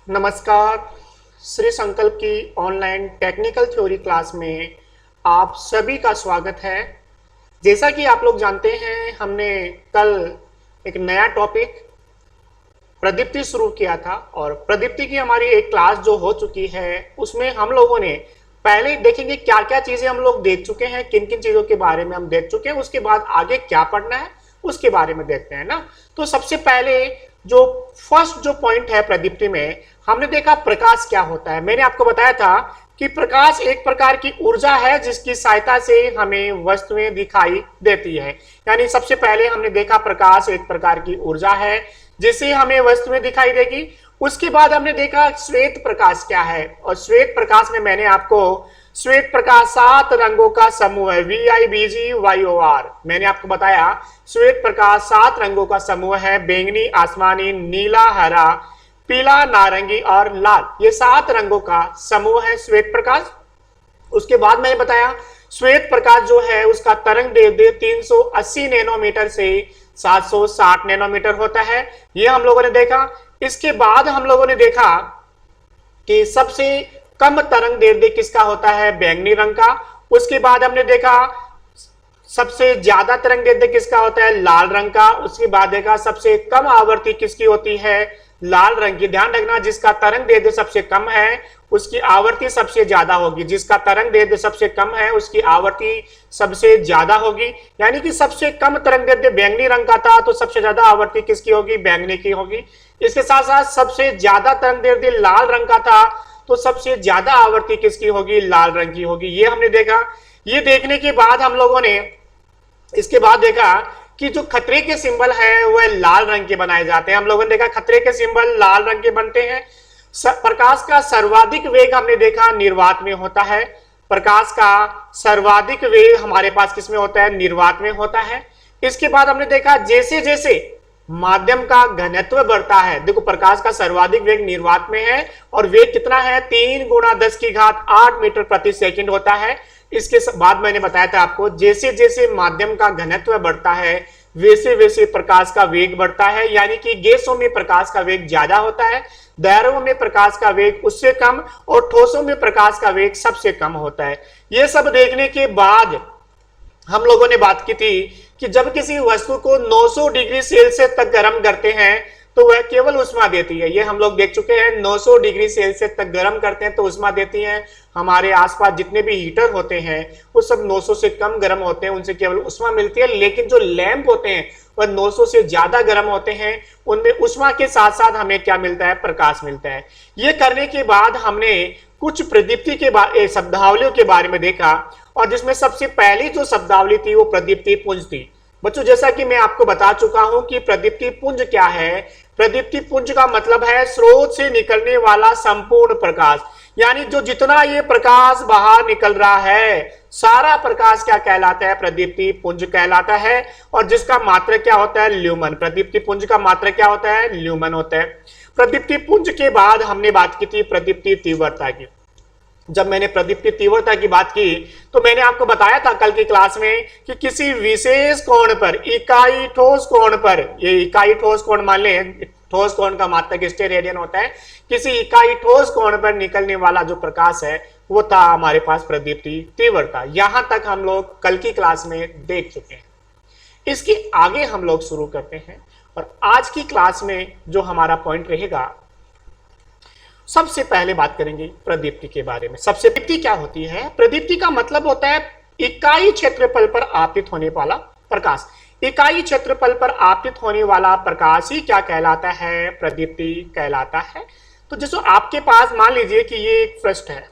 नमस्कार। श्री संकल्प की ऑनलाइन टेक्निकल थ्योरी क्लास में आप सभी का स्वागत है। जैसा कि आप लोग जानते हैं, हमने कल एक नया टॉपिक प्रदीप्ति शुरू किया था और प्रदीप्ति की हमारी एक क्लास जो हो चुकी है उसमें हम लोगों ने पहले देखेंगे क्या क्या चीजें हम लोग देख चुके हैं, किन किन चीजों के बारे में हम देख चुके हैं, उसके बाद आगे क्या पढ़ना है उसके बारे में देखते हैं ना। तो सबसे पहले जो फर्स्ट जो पॉइंट है प्रदीप्ति में, हमने देखा प्रकाश क्या होता है। मैंने आपको बताया था कि प्रकाश एक प्रकार की ऊर्जा है जिसकी सहायता से हमें वस्तुएं दिखाई देती है। यानी सबसे पहले हमने देखा प्रकाश एक प्रकार की ऊर्जा है जिससे हमें वस्तुएं दिखाई देगी। उसके बाद हमने देखा श्वेत प्रकाश क्या है, और श्वेत प्रकाश में मैंने आपको श्वेत प्रकाश 7 रंगों का समूह है, VIBGYOR। मैंने आपको बताया श्वेत प्रकाश 7 रंगों का समूह है, बैंगनी, आसमानी, नीला, हरा, पीला, नारंगी और लाल। ये 7 रंगों का समूह है श्वेत प्रकाश। उसके बाद मैंने बताया श्वेत प्रकाश जो है उसका तरंग दैर्ध्य 380 नैनोमीटर से 760 नैनोमीटर होता है, ये हम लोगों ने देखा। इसके बाद हम लोगों ने देखा कि सबसे कम तरंग दैर्ध्य किसका होता है, बैंगनी रंग का। उसके बाद हमने देखा सबसे ज्यादा तरंग दैर्ध्य किसका होता है, लाल रंग का। उसके बाद देखा सबसे कम आवृत्ति किसकी होती है, लाल रंग की। ध्यान रखना, जिसका तरंग दैर्ध्य सबसे कम है उसकी आवृत्ति सबसे ज्यादा होगी, जिसका तरंग दैर्ध्य सबसे कम है उसकी आवृत्ति सबसे ज्यादा होगी। यानी कि सबसे कम तरंग दैर्ध्य बैंगनी रंग का था तो सबसे ज्यादा आवृत्ति किसकी होगी, बैंगनी की होगी। इसके साथ साथ सबसे ज्यादा तरंग दैर्ध्य लाल रंग का था तो सबसे ज्यादा आवृत्ति किसकी होगी, लाल रंग की होगी। ये हमने देखा। ये देखने के बाद हम लोगों ने इसके बाद देखा कि जो खतरे के सिंबल है वह लाल रंग के बनाए जाते हैं। हम लोगों ने देखा खतरे के सिंबल लाल रंग के बनते हैं। प्रकाश का सर्वाधिक वेग हमने देखा निर्वात में होता है। प्रकाश का सर्वाधिक वेग हमारे पास किसमें होता है, निर्वात में होता है। इसके बाद हमने देखा जैसे जैसे माध्यम का घनत्व बढ़ता है, देखो प्रकाश का सर्वाधिक वेग निर्वात में है और वेग कितना है, 3 × 10⁸ मीटर प्रति सेकंड होता है। इसके बाद मैंने बताया था आपको जैसे जैसे माध्यम का घनत्व बढ़ता है वैसे वैसे प्रकाश का वेग बढ़ता है। यानी कि गैसों में प्रकाश का वेग ज्यादा होता है, द्रव्यों में प्रकाश का वेग उससे कम और ठोसों में प्रकाश का वेग सबसे कम होता है। ये सब देखने के बाद हम लोगों ने बात की थी कि जब किसी वस्तु को 900 डिग्री सेल्सियस तक गर्म करते हैं तो वह केवल उष्मा देती है। ये हम लोग देख चुके हैं, 900 डिग्री सेल्सियस तक गर्म करते हैं तो उष्मा देती है। हमारे आसपास जितने भी हीटर होते हैं वो सब 900 से कम गर्म होते हैं, उनसे केवल उष्मा मिलती है। लेकिन जो लैंप होते हैं वह 900 से ज्यादा गर्म होते हैं, उनमें उष्मा के साथ साथ हमें क्या मिलता है, प्रकाश मिलता है। ये करने के बाद हमने कुछ प्रदीप्ति के शब्दावलियों के बारे में देखा, और जिसमें सबसे पहली जो शब्दावली थी वो प्रदीप्ति पुंज थी। बच्चों, जैसा कि मैं आपको बता चुका हूं कि प्रदीप्ति पुंज क्या है। प्रदीप्ति पुंज का मतलब है स्रोत से निकलने वाला संपूर्ण प्रकाश। यानी जो जितना ये प्रकाश बाहर निकल रहा है सारा प्रकाश क्या कहलाता है, प्रदीप्ति पुंज कहलाता है। और जिसका मात्रक क्या होता है, ल्यूमन। प्रदीप्ति पुंज का मात्रक क्या होता है, ल्यूमन होता है। प्रदीप्ति पुंज के बाद हमने बात की थी प्रदीप्ति तीव्रता की। जब मैंने प्रदीप्ति तीव्रता की बात की तो मैंने आपको बताया था कल की क्लास में कि किसी विशेष कोण पर, इकाई ठोस कोण पर, ये इकाई ठोस कोण मान लें, ठोस कोण का मात्रक स्टेरेडियन होता है, किसी इकाई ठोस कोण पर निकलने वाला जो प्रकाश है वो था हमारे पास प्रदीप्ति तीव्रता। यहां तक हम लोग कल की क्लास में देख चुके हैं। इसके आगे हम लोग शुरू करते हैं और आज की क्लास में जो हमारा पॉइंट रहेगा, सबसे पहले बात करेंगे प्रदीप्ति के बारे में। सबसे प्रदीप्ति क्या होती है, प्रदीप्ति का मतलब होता है इकाई क्षेत्रफल पर आपतित होने वाला प्रकाश। इकाई क्षेत्रफल पर आपतित होने वाला प्रकाश ही क्या कहलाता है, प्रदीप्ति कहलाता है। तो जैसे आपके पास मान लीजिए कि ये एक पृष्ठ है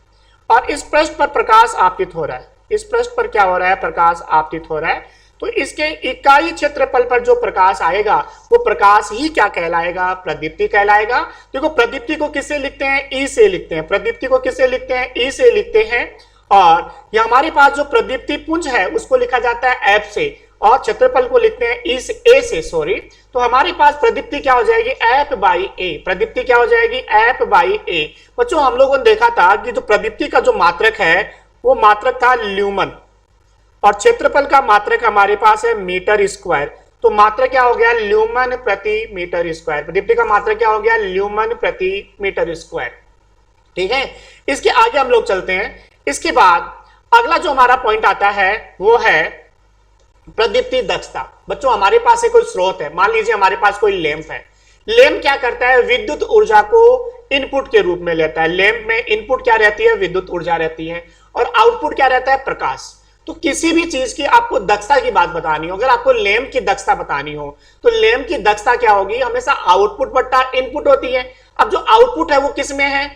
और इस पृष्ठ पर प्रकाश आपतित हो रहा है, इस पृष्ठ पर क्या हो रहा है, प्रकाश आपतित हो रहा है। तो इसके इकाई क्षेत्रफल पर जो प्रकाश आएगा वो प्रकाश ही क्या कहलाएगा, प्रदीप्ति कहलाएगा। देखो प्रदीप्ति को किससे लिखते हैं, ई से लिखते हैं। प्रदीप्ति को किससे लिखते हैं, ई से लिखते हैं। और ये हमारे पास जो प्रदीप्ति पुंज है उसको लिखा जाता है एफ से, और क्षेत्रफल को लिखते हैं ई से, ए से, सॉरी। तो हमारे पास प्रदीप्ति क्या हो जाएगी, F/A। प्रदीप्ति क्या हो जाएगी, F/A। बच्चों, हम लोगों ने देखा था कि जो प्रदीप्ति का जो मात्रक है वो मात्रक था ल्यूमन, और क्षेत्रफल का मात्रक हमारे पास है मीटर स्क्वायर। तो मात्रक क्या हो गया, ल्यूमन प्रति मीटर स्क्वायर। प्रदीप्ति का मात्रक क्या हो गया, ल्यूमन प्रति मीटर स्क्वायर। ठीक है, इसके आगे हम लोग चलते हैं। इसके बाद अगला जो हमारा पॉइंट आता है वो है प्रदीप्ति दक्षता। बच्चों हमारे पास एक कोई स्रोत है, मान लीजिए हमारे पास कोई लैंप है। लैंप क्या करता है, विद्युत ऊर्जा को इनपुट के रूप में लेता है। लैंप में इनपुट क्या रहती है, विद्युत ऊर्जा रहती है, और आउटपुट क्या रहता है, प्रकाश। तो किसी भी चीज की आपको दक्षता की बात बतानी हो, अगर आपको लैंप की दक्षता बतानी हो तो लैंप की दक्षता क्या होगी, हमेशा आउटपुट बट्टा इनपुट होती है। अब जो आउटपुट है वो किस में है,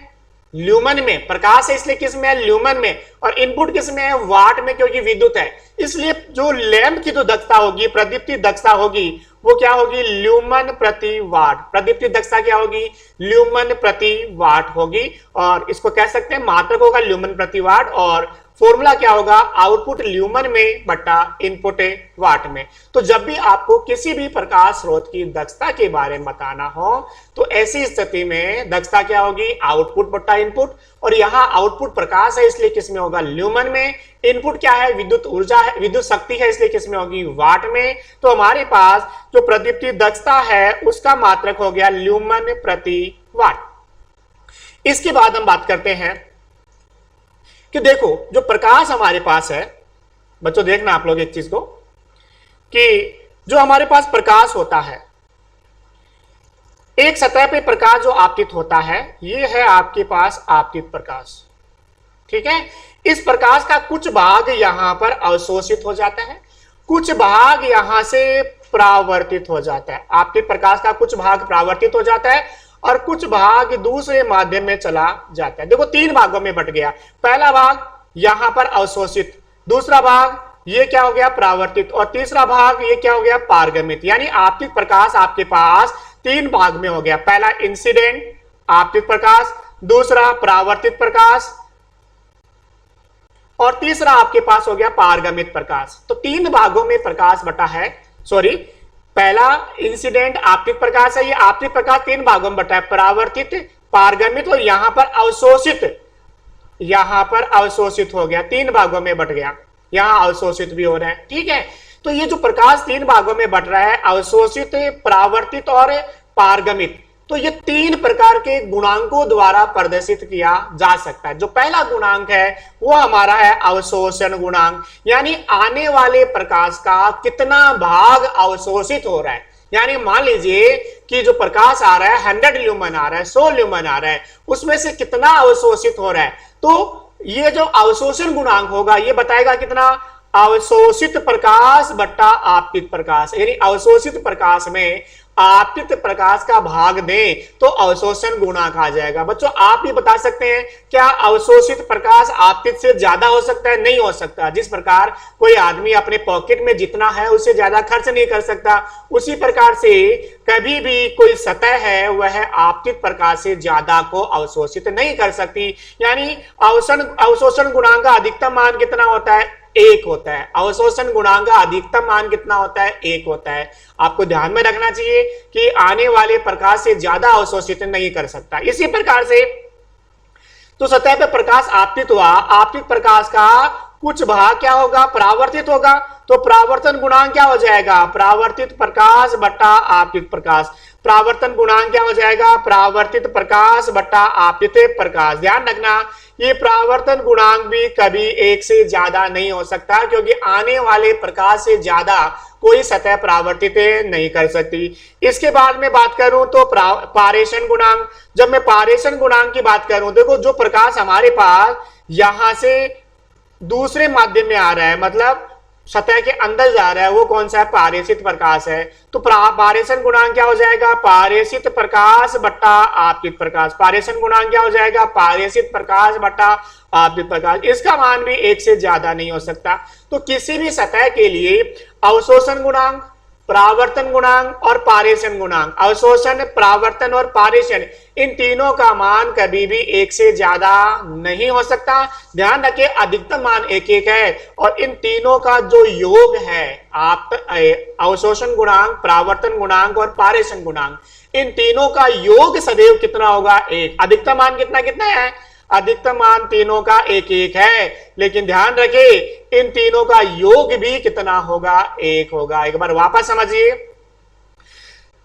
ल्यूमन में। प्रकाश है इसलिए किस में है, ल्यूमन में। और इनपुट किस में है, वाट में, क्योंकि विद्युत है। इसलिए जो लैंप की जो दक्षता होगी, प्रदीप्ति दक्षता होगी, वो क्या होगी, ल्यूमन प्रति वाट। प्रदीप्ति दक्षता क्या होगी, ल्यूमन प्रति वाट होगी। और इसको कह सकते हैं मात्रक होगा ल्यूमन प्रति वाट, और फॉर्मूला क्या होगा, आउटपुट ल्यूमन में बट्टा इनपुट वाट में। तो जब भी आपको किसी भी प्रकाश स्रोत की दक्षता के बारे में बताना हो तो ऐसी स्थिति में दक्षता क्या होगी, आउटपुट बट्टा इनपुट। और यहां आउटपुट प्रकाश है इसलिए किसमें होगा, ल्यूमन में। इनपुट क्या है, विद्युत ऊर्जा है, विद्युत शक्ति है, इसलिए किसमें होगी, वाट में। तो हमारे पास जो प्रदीप्ति दक्षता है उसका मात्रक हो गया ल्यूमन प्रति वाट। इसके बाद हम बात करते हैं कि देखो जो प्रकाश हमारे पास है, बच्चों देखना आप लोग एक चीज को, कि जो हमारे पास प्रकाश होता है, एक सतह पे प्रकाश जो आपतित होता है, ये है आपके पास आपतित प्रकाश। ठीक है, इस प्रकाश का कुछ भाग यहां पर अवशोषित हो जाता है, कुछ भाग यहां से परावर्तित हो जाता है। आपतित प्रकाश का कुछ भाग परावर्तित हो जाता है और कुछ भाग दूसरे माध्यम में चला जाता है। देखो तीन भागों में बट गया। पहला भाग यहां पर अवशोषित, दूसरा भाग ये क्या हो गया, परावर्तित, और तीसरा भाग ये क्या हो गया, पारगमित। यानी आपतित प्रकाश आपके पास तीन भाग में हो गया। पहला इंसिडेंट आपतित प्रकाश, दूसरा परावर्तित प्रकाश, और तीसरा आपके पास हो गया पारगमित प्रकाश। तो तीन भागों में प्रकाश बटा है, सॉरी, पहला इंसिडेंट आपतित प्रकाश है, ये आपतित प्रकाश तीन भागों में बटा है, परावर्तित, पारगमित और यहां पर अवशोषित। यहां पर अवशोषित हो गया, तीन भागों में बट गया, यहां अवशोषित भी हो रहा है। ठीक है, तो ये जो प्रकाश तीन भागों में बट रहा है, अवशोषित, परावर्तित और पारगमित, तो ये तीन प्रकार के गुणांकों द्वारा प्रदर्शित किया जा सकता है। जो पहला गुणांक है वो हमारा है अवशोषण गुणांक, यानी आने वाले प्रकाश का कितना भाग अवशोषित हो रहा है। यानी मान लीजिए कि जो प्रकाश आ रहा है 100 ल्यूमन आ रहा है, 100 ल्यूमन आ रहा है, उसमें से कितना अवशोषित हो रहा है। तो ये जो अवशोषण गुणांक होगा ये बताएगा कितना, अवशोषित प्रकाश बट्टा आपतित प्रकाश। यानी अवशोषित प्रकाश में आपतित प्रकाश का भाग दें तो अवशोषण गुणांक आ जाएगा। बच्चों आप भी बता सकते हैं, क्या अवशोषित प्रकाश आपतित से ज्यादा हो सकता है? नहीं हो सकता। जिस प्रकार कोई आदमी अपने पॉकेट में जितना है उससे ज्यादा खर्च नहीं कर सकता, उसी प्रकार से कभी भी कोई सतह है वह आपतित प्रकाश से ज्यादा को अवशोषित नहीं कर सकती। यानी अवशोषण गुणांक का अधिकतम मान कितना होता है? 1 होता है। अवशोषण गुणांक का अधिकतम मान कितना होता है? 1 होता है। आपको ध्यान में रखना चाहिए कि आने वाले प्रकाश से ज्यादा अवशोषित नहीं कर सकता। इसी प्रकार से तो सतह पे प्रकाश आपतित हुआ, आपतित प्रकाश का कुछ भाग क्या होगा? परावर्तित होगा। तो परावर्तन गुणांक क्या हो जाएगा? परावर्तित प्रकाश बट्टा आपतित प्रकाश। परावर्तन गुणांक क्या हो जाएगा? परावर्तित प्रकाश बट्टा आपतित प्रकाश। ध्यान रखना, ये परावर्तन गुणांक भी कभी 1 से ज्यादा नहीं हो सकता, क्योंकि आने वाले प्रकाश से ज्यादा कोई सतह परावर्तित नहीं कर सकती। इसके बाद में बात करूं तो पारेषण गुणांक। जब मैं पारेषण गुणांक की बात करूं, देखो जो प्रकाश हमारे पास यहां से दूसरे माध्यम में आ रहा है, मतलब सतह के अंदर जा रहा है, वो कौन सा है? पारेषित प्रकाश है। तो पारेषण गुणांक क्या हो जाएगा? पारेषित प्रकाश बट्टा आपतित प्रकाश। पारेषण गुणांक क्या हो जाएगा? पारेषित प्रकाश बट्टा आपतित प्रकाश। इसका मान भी 1 से ज्यादा नहीं हो सकता। तो किसी भी सतह के लिए अवशोषण गुणांक, परावर्तन गुणांक और पारेषण गुणांक, अवशोषण, परावर्तन और पारेषण, इन तीनों का मान कभी भी 1 से ज्यादा नहीं हो सकता। ध्यान रखिए, अधिकतम मान 1 है और इन तीनों का जो योग है, आप अवशोषण गुणांक, परावर्तन गुणांक और पारेषण गुणांक, इन तीनों का योग सदैव कितना होगा? 1। अधिकतम मान कितना कितना है? अधिकतम मान तीनों का एक एक है, लेकिन ध्यान रखें इन तीनों का योग भी कितना होगा, एक होगा। एक बार वापस समझिए,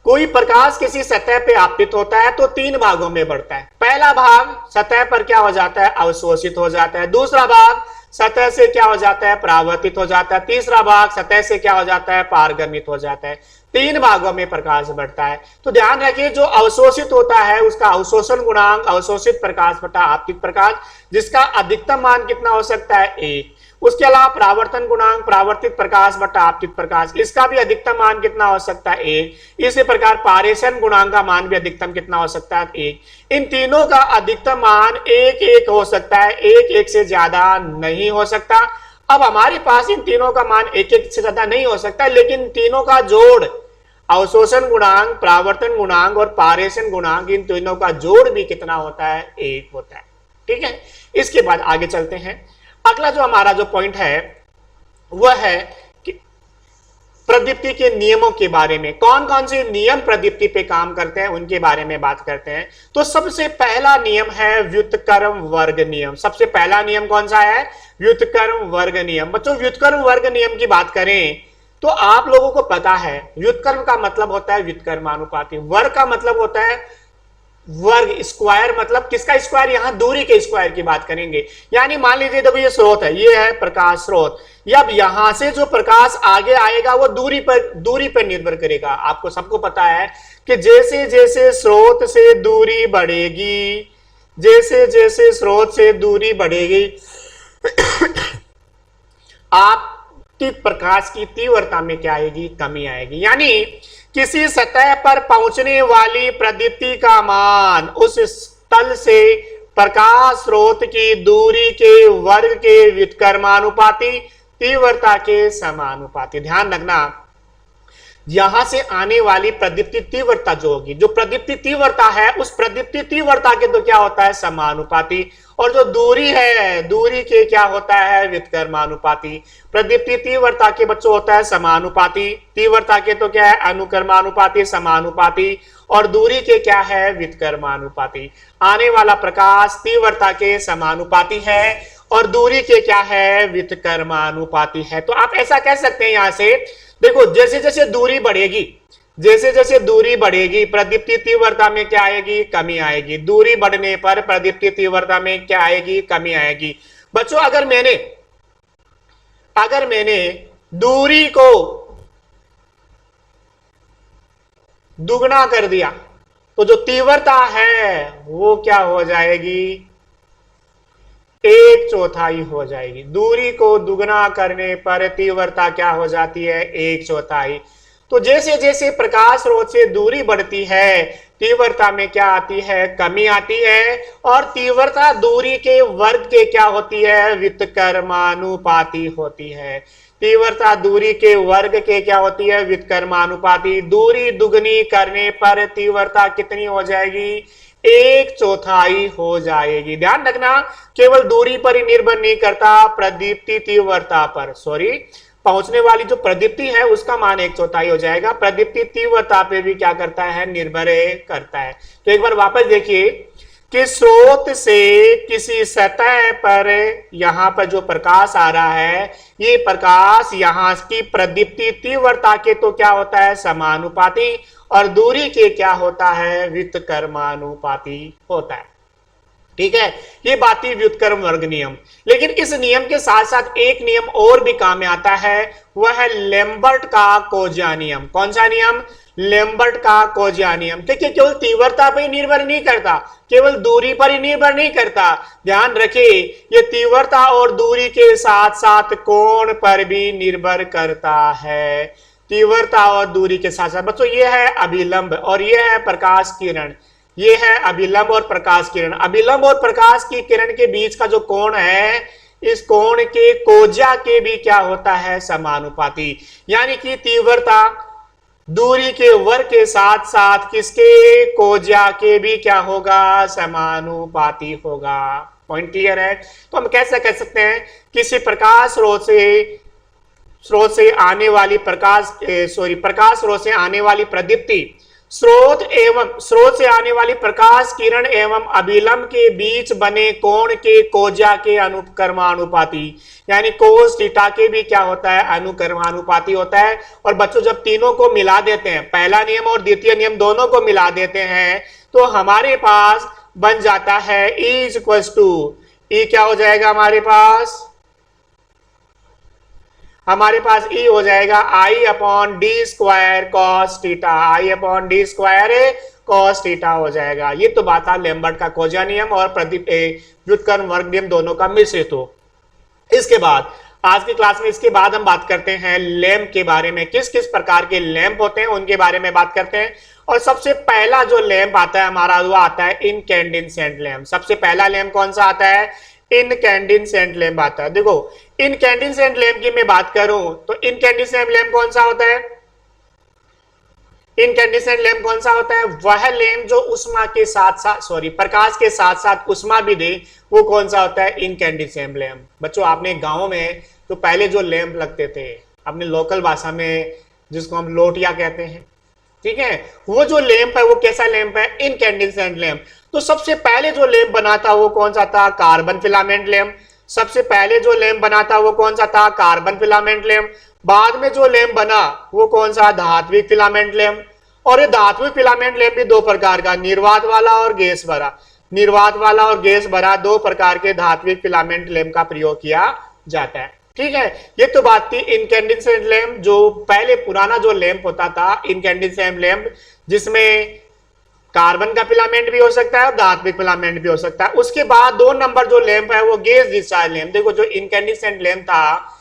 कोई प्रकाश किसी सतह पे आपतित होता है तो तीन भागों में बढ़ता है। पहला भाग सतह पर क्या हो जाता है, अवशोषित हो जाता है। दूसरा भाग सतह से क्या हो जाता है, परावर्तित हो जाता है। तीसरा भाग सतह से क्या हो जाता है, पारगमित हो जाता है। तीन भागों में प्रकाश बढ़ता है। तो ध्यान रखिए जो अवशोषित होता है उसका अवशोषण गुणांक, अवशोषित प्रकाश बटा आपतित प्रकाश, जिसका अधिकतम मान कितना हो सकता है, एक। उसके अलावा परावर्तन गुणांक, परावर्तित प्रकाश बटा आपतित प्रकाश, इसका भी अधिकतम मान कितना हो सकता है, एक। इसी प्रकार पारेषण गुणांक का मान भी अधिकतम कितना हो सकता है, एक। इन तीनों का अधिकतम मान एक एक हो सकता है, एक एक से ज्यादा नहीं हो सकता। अब हमारे पास इन तीनों का मान एक एक से ज्यादा नहीं हो सकता, लेकिन तीनों का जोड़, अवशोषण गुणांक, परावर्तन गुणांक और पारेषण गुणांक, इन तीनों का जोड़ भी कितना होता है, एक होता है। ठीक है, इसके बाद आगे चलते हैं। अगला जो हमारा जो पॉइंट है वह है कि प्रदीप्ति के नियमों के बारे में, कौन कौन से नियम प्रदीप्ति पे काम करते हैं उनके बारे में बात करते हैं। तो सबसे पहला नियम है व्युत्क्रम वर्ग नियम। सबसे पहला नियम कौन सा है, व्युत्क्रम वर्ग नियम। बच्चों व्युत्क्रम वर्ग नियम की बात करें तो आप लोगों को पता है व्युत्क्रम का मतलब होता है व्युत्क्रमानुपाती, वर्ग का मतलब होता है वर्ग, स्क्वायर मतलब किसका स्क्वायर, यहां दूरी के स्क्वायर की बात करेंगे। यानी मान लीजिए देखो ये स्रोत है, ये है प्रकाश स्रोत, अब यहां से जो प्रकाश आगे आएगा वो दूरी पर निर्भर करेगा। आपको सबको पता है कि जैसे जैसे स्रोत से दूरी बढ़ेगी, जैसे जैसे स्रोत से दूरी बढ़ेगी आपतित प्रकाश की तीव्रता में क्या आएगी, कमी आएगी। यानी किसी सतह पर पहुंचने वाली प्रदीप्ति का मान उस तल से प्रकाश स्रोत की दूरी के वर्ग के व्युत्क्रमानुपाती, तीव्रता के समानुपाती। ध्यान रखना, यहां से आने वाली प्रदीप्ति तीव्रता जो होगी, जो प्रदीप्ति तीव्रता है उस प्रदीप्ति तीव्रता के तो क्या होता है, समानुपाती, और जो दूरी है दूरी के क्या होता है, व्युत्क्रमानुपाती। प्रदीप्ति तीव्रता के बच्चों होता है समानुपाती, तीव्रता के तो क्या है, अनुक्रमानुपाती, समानुपाती, और दूरी के क्या है, व्युत्क्रमानुपाती। आने वाला प्रकाश तीव्रता के समानुपाती है और दूरी के क्या है, व्युत्क्रमानुपाती है। तो आप ऐसा कह सकते हैं यहां से, देखो जैसे जैसे दूरी बढ़ेगी, जैसे जैसे दूरी बढ़ेगी प्रदीप्ति तीव्रता में क्या आएगी, कमी आएगी। दूरी बढ़ने पर प्रदीप्ति तीव्रता में क्या आएगी, कमी आएगी। बच्चों अगर मैंने दूरी को दुगना कर दिया तो जो तीव्रता है वो क्या हो जाएगी, एक चौथाई हो जाएगी। दूरी को दुगना करने पर तीव्रता क्या हो जाती है, एक चौथाई। तो जैसे जैसे प्रकाश स्रोत से दूरी बढ़ती है तीव्रता में क्या आती है, कमी आती है, और तीव्रता दूरी के वर्ग के क्या होती है, व्युत्क्रमानुपाती होती है। तीव्रता दूरी के वर्ग के क्या होती है, व्युत्क्रमानुपाती। दूरी दुगनी करने पर तीव्रता कितनी हो जाएगी, एक चौथाई हो जाएगी। ध्यान रखना केवल दूरी पर ही निर्भर नहीं करता, प्रदीप्ति तीव्रता पर, सॉरी पहुंचने वाली जो प्रदीप्ति है उसका मान एक चौथाई हो जाएगा, प्रदीप्ति तीव्रता पे भी क्या करता है, निर्भर करता है। तो एक बार वापस देखिए कि स्रोत से किसी सतह पर यहां पर जो प्रकाश आ रहा है, ये प्रकाश यहां की प्रदीप्ति तीव्रता के तो क्या होता है, समानुपाती, और दूरी के क्या होता है, व्युत्क्रमानुपाती होता है। ठीक है, ये बात थी व्युत्क्रम वर्ग नियम। लेकिन इस नियम के साथ साथ एक नियम और भी काम में आता है, वह है लेम्बर्ट का कोजिया नियम। कौन सा नियम, लेम्बर्ट का कोजिया नियम। देखिए केवल तीव्रता पर ही निर्भर नहीं करता, केवल दूरी पर ही निर्भर नहीं करता, ध्यान रखिए ये तीव्रता और दूरी के साथ साथ कोण पर भी निर्भर करता है। तीव्रता और दूरी के साथ साथ बच्चों ये है अभिलंब और ये है प्रकाश किरण, ये है अभिलंब और प्रकाश किरण। अभिलंब और प्रकाश की किरण के बीच का जो कोण है, इस कोण के कोजिया के भी क्या होता है, समानुपाती। यानी कि तीव्रता दूरी के वर्ग के साथ साथ किसके, कोजिया के भी क्या होगा, समानुपाती होगा। पॉइंट क्लियर है। तो हम कैसे कह सकते हैं, किसी प्रकाश स्रोत से आने वाली प्रकाश स्रोत से आने वाली प्रदीप्ति स्रोत से आने वाली प्रकाश किरण एवं अभिलंब के बीच बने कोण के कोजा के अनुक्रमानुपाती, यानी कोस थीटा के भी क्या होता है, अनुक्रमानुपाती होता है। और बच्चों जब तीनों को मिला देते हैं, पहला नियम और द्वितीय नियम दोनों को मिला देते हैं, तो हमारे पास बन जाता है E is equal to, e क्या हो जाएगा हमारे पास ई हो जाएगा I upon d square cos theta, I upon d square cos theta हो जाएगा। ये तो बात है लैम्बर्ट का कोजा नियम और व्युत्क्रम वर्ग नियम दोनों का मिश्रित हो। इसके बाद आज की क्लास में इसके बाद हम बात करते हैं लैंप के बारे में, किस किस प्रकार के लैंप होते हैं उनके बारे में बात करते हैं। और सबसे पहला जो लैंप आता है हमारा वो आता है इनकैंडेसेंट लैंप। सबसे पहला लैंप कौन सा आता है, इनकैंडेसेंट लैंप आता है। देखो इनकैंडेसेंट लैंप की मैं बात करूं तो इनकैंडेसेंट लैंप कौन सा होता है, इनकैंडेसेंट लैंप कौन सा होता है, वह लैंप जो उष्मा के साथ साथ प्रकाश के साथ साथ उष्मा भी दे, वो कौन सा होता है, इनकैंडेसेंट लैंप। बच्चों आपने गांव में तो पहले जो लैंप लगते थे अपने लोकल भाषा में जिसको हम लोटिया कहते हैं, ठीक है, वो जो लैंप है वो कैसा लैंप है, इनकैंडेसेंट लैंप। तो सबसे पहले जो लैंप बना था वो कौन सा था, कार्बन फिलामेंट लैंप। सबसे पहले जो लैंप बना था वो कौन सा था, कार्बन फिलामेंट लैंप। बाद में जो लैंप बना वो कौन सा, धात्विक फिलामेंट लैंप। और ये धात्विक फिलामेंट लैंप भी दो प्रकार का, निर्वात वाला और गैस भरा, निर्वात वाला और गैस भरा दो प्रकार के धात्विक फिलामेंट लैंप का प्रयोग किया जाता है। ठीक है, ये तो बात थी इनकैंडेसेंट लैंप, जो पहले पुराना जो लैंप होता था इनकैंडेसेंट लैंप, जिसमें कार्बन का फिलामेंट भी हो सकता है और धात्विक फिलामेंट भी हो सकता है। उसके बाद 2 नंबर जो लैंप है वो गैस डिस्चार्ज लैंप। देखो जो इनकैंडेसेंट लैंप था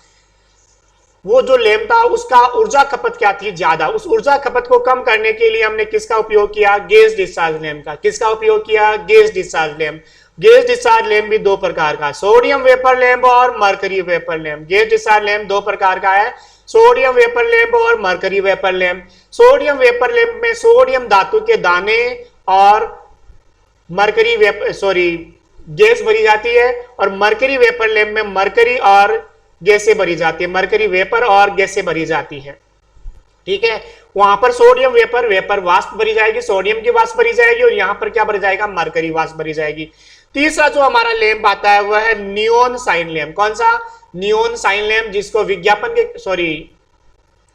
वो जो लैंप था उसका ऊर्जा खपत क्या थी, ज्यादा। उस ऊर्जा खपत को कम करने के लिए हमने किसका उपयोग किया, गैस डिस्चार्ज लैंप का। किसका उपयोग किया, gas discharge lamp. Gas discharge lamp भी दो प्रकार का, सोडियम वेपर लैंप और mercury vapour lamp. Gas discharge lamp दो प्रकार का है, सोडियम वेपर लैंप और mercury vapour lamp. Sodium vapour lamp में सोडियम धातु के दाने और मरकरी गैस भरी जाती है, और मरकरी वेपर लैंप में मरकरी और गैसें भरी जाती है, मरकरी वेपर और गैसें भरी जाती है। ठीक है, वहां पर सोडियम वेपर वाष्प भरी जाएगी, सोडियम की वाष्प भरी जाएगी, और यहां पर क्या भरी जाएगा, मरकरी वाष्प भरी जाएगी। तीसरा जो हमारा लैंप आता है वह है नियोन साइन लैंप। कौन सा, नियोन साइन लैंप, जिसको विज्ञापन के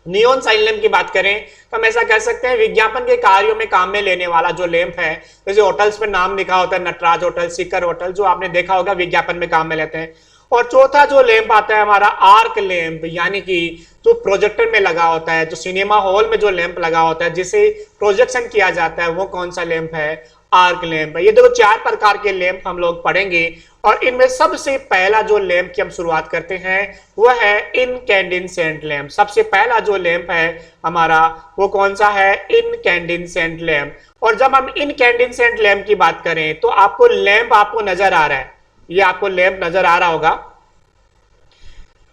नियोन साइन लैंप की बात करें तो हम ऐसा कह सकते हैं विज्ञापन के कार्यों में काम में लेने वाला जो लैंप है, जैसे होटल्स पे नाम लिखा होता है नटराज होटल, शिखर होटल, जो आपने देखा होगा विज्ञापन में काम में लेते हैं। और चौथा जो लैंप आता है हमारा आर्क लैंप, यानी कि जो प्रोजेक्टर में लगा होता है, जो सिनेमा हॉल में जो लैंप लगा होता है जिसे प्रोजेक्शन किया जाता है, वो कौन सा लैंप है, आर्क लैंप है। ये देखो 4 प्रकार के लैंप हम लोग पढ़ेंगे, और इनमें सबसे पहला जो लैंप की हम शुरुआत करते हैं वह है इनकैंडेसेंट लैंप। सबसे पहला जो लैंप है हमारा वो कौन सा है, इनकैंडेसेंट लैंप। और जब हम इनकैंडेसेंट लैंप की बात करें तो आपको लैंप आपको नजर आ रहा है, ये आपको लैंप नजर आ रहा होगा,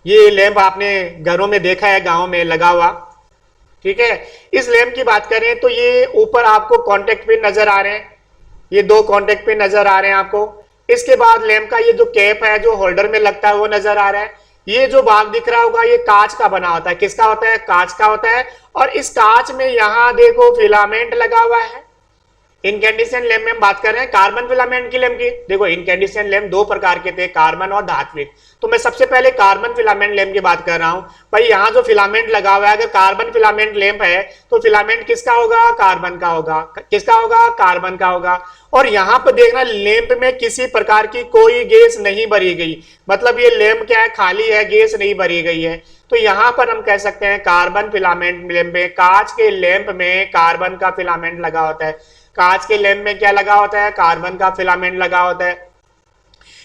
ये लैंप आपने घरों में देखा है, गांव में लगा हुआ। ठीक है, इस लैंप की बात करें तो ये ऊपर आपको कॉन्टेक्ट पिन नजर आ रहे हैं, ये 2 कॉन्टेक्ट पिन नजर आ रहे हैं आपको। इसके बाद लैंप का ये जो कैप है जो होल्डर में लगता है वो नजर आ रहा है। ये जो भाग दिख रहा होगा ये कांच का बना होता है, किसका होता है, कांच का होता है। और इस कांच में यहां देखो फिलामेंट लगा हुआ है। इनकैंडेसेंट लैंप में हम बात कर रहे हैं कार्बन फिलामेंट की लैंप की। देखो इनकैंडेसेंट लैंप 2 प्रकार के थे, कार्बन और धात्विक। तो मैं सबसे पहले कार्बन फिलामेंट लैंप की बात कर रहा हूं। भाई यहाँ जो फिलामेंट लगा हुआ है, अगर कार्बन फिलामेंट लैंप है तो फिलामेंट किसका होगा, कार्बन का होगा। किसका होगा, कार्बन का होगा। और यहाँ पर देखना लैंप में किसी प्रकार की कोई गैस नहीं भरी गई, मतलब ये लैंप क्या है, खाली है, गैस नहीं भरी गई है। तो यहाँ पर हम कह सकते हैं कार्बन फिलामेंट लैंप में, कांच के लैंप में कार्बन का फिलामेंट लगा होता है। कांच के लैंप में क्या लगा होता है, कार्बन का फिलामेंट लगा होता है।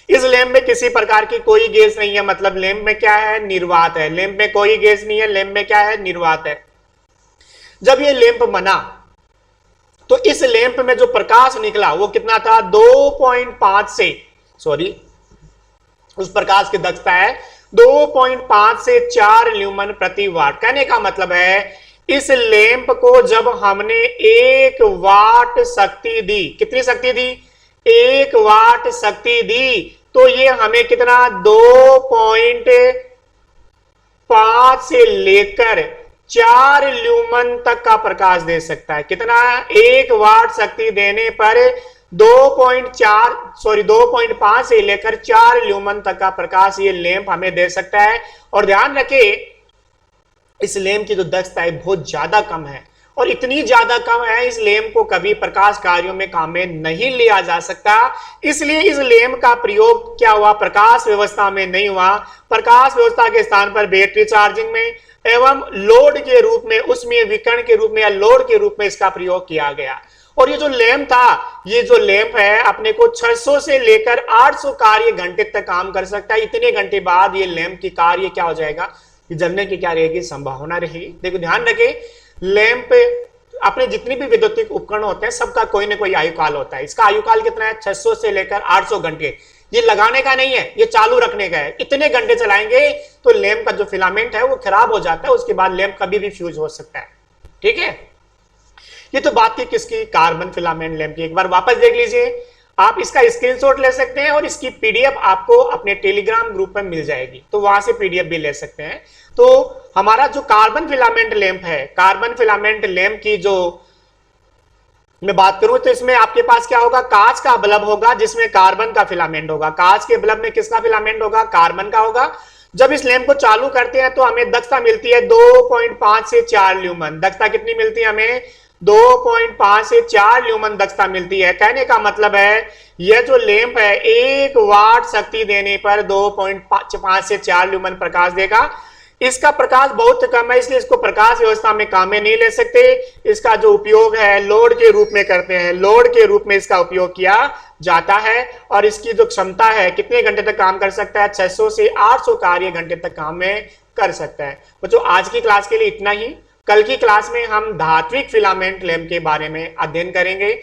इस लैंप में किसी प्रकार की कोई गैस नहीं है, मतलब लैंप में क्या है, निर्वात है। लैंप में कोई गैस नहीं है, लैंप में क्या है, निर्वात है। जब ये लैंप बना तो इस लैंप में जो प्रकाश निकला वो कितना था, 2.5 से उस प्रकाश की दक्षता है 2.5 से 4 ल्यूमन प्रति वाट। कहने का मतलब है इस लैंप को जब हमने 1 वाट शक्ति दी, कितनी शक्ति दी, 1 वाट शक्ति दी, तो ये हमें कितना 2.5 से लेकर 4 ल्यूमन तक का प्रकाश दे सकता है। कितना? 1 वाट शक्ति देने पर 2.5 से लेकर 4 ल्यूमन तक का प्रकाश ये लैंप हमें दे सकता है। और ध्यान रखें, इस लैंप की जो दक्षता है बहुत ज्यादा कम है, और इतनी ज्यादा कम है इस लैंप को कभी प्रकाश कार्यों में काम में नहीं लिया जा सकता। इसलिए इस लैंप का प्रयोग क्या हुआ? प्रकाश व्यवस्था में नहीं हुआ। प्रकाश व्यवस्था के स्थान पर बैटरी चार्जिंग में एवं लोड के रूप में, उसमें विकर्ण के रूप में या लोड के रूप में इसका प्रयोग किया गया। और ये जो लैंप था, ये जो लैंप है अपने को 600 से लेकर 800 कार्य घंटे तक काम कर सकता है। इतने घंटे बाद ये लैंप की कार्य क्या हो जाएगा? जलने की क्या रहेगी? संभावना रहेगी। देखो ध्यान रखें, लैंप अपने जितने भी विद्युतीय उपकरण होते हैं सबका कोई ना कोई आयुकाल होता है। इसका आयुकाल कितना है? 600 से लेकर 800 घंटे। ये लगाने का नहीं है, ये चालू रखने का है। इतने घंटे चलाएंगे तो लैंप का जो फिलामेंट है वो खराब हो जाता है, उसके बाद लैंप कभी भी फ्यूज हो सकता है। ठीक है, ये तो बात थी किसकी? कार्बन फिलामेंट लैंप की। एक बार वापस देख लीजिए, आप इसका स्क्रीनशॉट ले सकते हैं और इसकी पीडीएफ आपको अपने टेलीग्राम ग्रुप में मिल जाएगी, तो वहां से पीडीएफ भी ले सकते हैं। तो हमारा जो कार्बन फिलामेंट लैंप है, कार्बन फिलामेंट लैंप की जो मैं बात करूं तो इसमें आपके पास क्या होगा? कांच का बल्ब होगा जिसमें कार्बन का फिलामेंट होगा। कांच के बल्ब में किसका फिलामेंट होगा? कार्बन का होगा। जब इस लैंप को चालू करते हैं तो हमें दक्षता मिलती है 2.5 से 4 ल्यूमन। दक्षता कितनी मिलती है हमें? 2.5 से 4 ल्यूमन दक्षता मिलती है। कहने का मतलब है यह जो लैंप है 1 वाट शक्ति देने पर 2.5 से 4 ल्यूमन प्रकाश देगा। इसका प्रकाश बहुत कम है, इसलिए इसको प्रकाश व्यवस्था में काम में नहीं ले सकते। इसका जो उपयोग है लोड के रूप में करते हैं, लोड के रूप में इसका उपयोग किया जाता है। और इसकी जो क्षमता है कितने घंटे तक काम कर सकता है? 600 से 800 कार्य घंटे तक काम में कर सकता है। बच्चों आज की क्लास के लिए इतना ही। कल की क्लास में हम धात्विक फिलामेंट लैंप के बारे में अध्ययन करेंगे।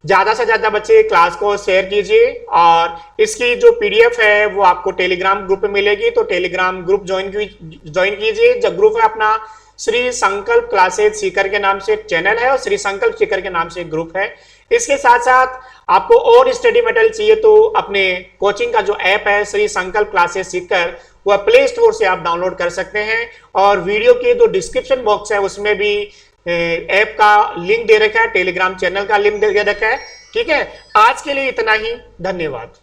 ज्यादा से ज्यादा बच्चे क्लास को शेयर कीजिए, और इसकी जो पीडीएफ है वो आपको टेलीग्राम ग्रुप में मिलेगी, तो टेलीग्राम ग्रुप ज्वाइन कीजिए। जो ग्रुप है अपना श्री संकल्प क्लासेज सीकर के नाम से चैनल है और श्री संकल्प सीकर के नाम से ग्रुप है। इसके साथ साथ आपको और स्टडी मटेरियल चाहिए तो अपने कोचिंग का जो ऐप है श्री संकल्प क्लासेज सीकर, वह प्ले स्टोर से आप डाउनलोड कर सकते हैं। और वीडियो के जो डिस्क्रिप्शन बॉक्स है उसमें भी ऐप का लिंक दे रखा है, टेलीग्राम चैनल का लिंक दे रखा है। ठीक है, आज के लिए इतना ही। धन्यवाद।